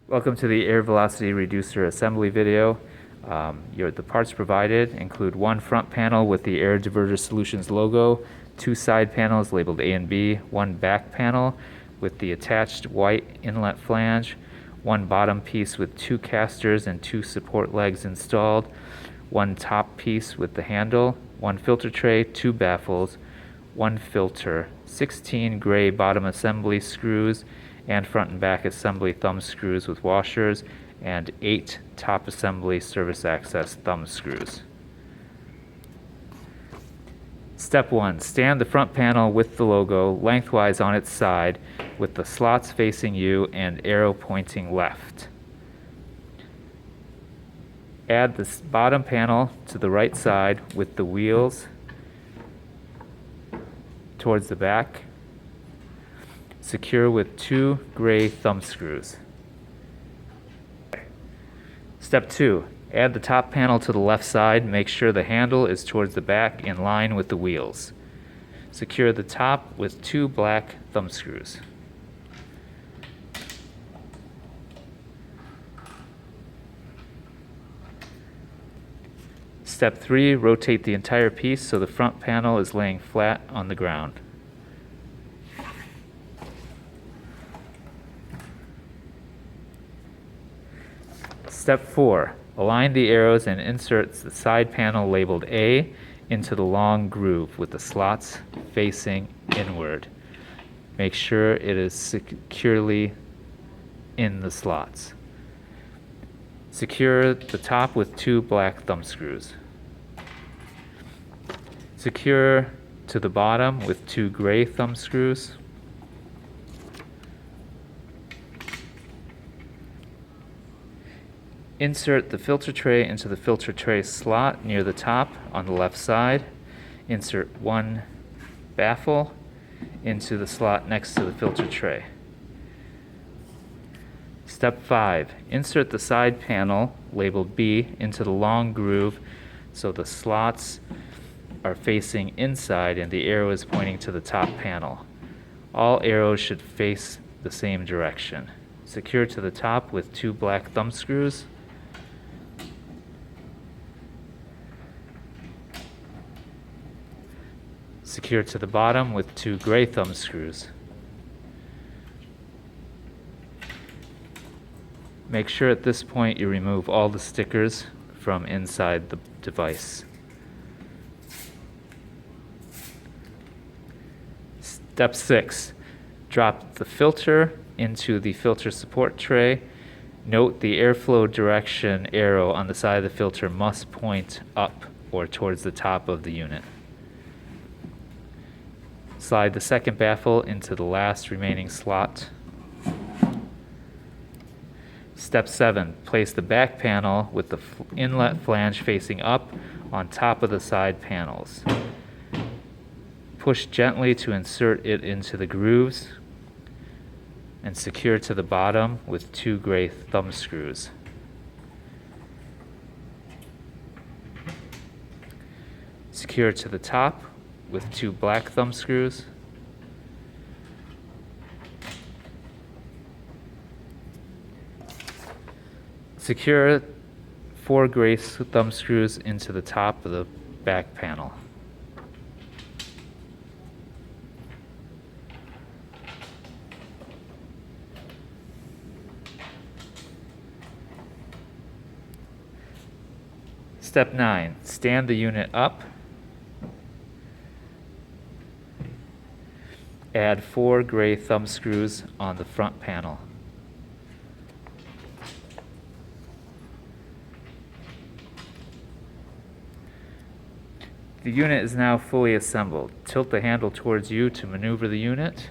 Welcome to the Air Velocity Reducer assembly video. The parts provided include one front panel with the Air Diverter Solutions logo, two side panels labeled A and B, one back panel with the attached white inlet flange, one bottom piece with two casters and two support legs installed, one top piece with the handle, one filter tray, two baffles, one filter, 16 gray bottom assembly screws, and front and back assembly thumb screws with washers, and 8 top assembly service access thumb screws. Step 1. Stand the front panel with the logo lengthwise on its side with the slots facing you and arrow pointing left. Add the bottom panel to the right side with the wheels towards the back. Secure with 2 gray thumb screws. Step 2. Add the top panel to the left side. Make sure the handle is towards the back in line with the wheels. Secure the top with 2 black thumb screws. Step 3. Rotate the entire piece so the front panel is laying flat on the ground. Step 4. Align the arrows and insert the side panel labeled A into the long groove with the slots facing inward. Make sure it is securely in the slots. Secure the top with 2 black thumb screws. Secure to the bottom with 2 gray thumb screws. Insert the filter tray into the filter tray slot near the top on the left side. Insert 1 baffle into the slot next to the filter tray. Step 5. Insert the side panel labeled B into the long groove so the slots are facing inside and the arrow is pointing to the top panel. All arrows should face the same direction. Secure to the top with 2 black thumb screws. Secure to the bottom with 2 gray thumb screws. Make sure at this point you remove all the stickers from inside the device. Step 6. Drop the filter into the filter support tray. Note the airflow direction arrow on the side of the filter must point up or towards the top of the unit. Slide the second baffle into the last remaining slot. Step 7. Place the back panel with the inlet flange facing up on top of the side panels. Push gently to insert it into the grooves and secure to the bottom with 2 gray thumb screws. Secure to the top with 2 black thumb screws. Secure 4 gray thumb screws into the top of the back panel. Step 9. Stand the unit up. Add 4 gray thumb screws on the front panel. The unit is now fully assembled. Tilt the handle towards you to maneuver the unit.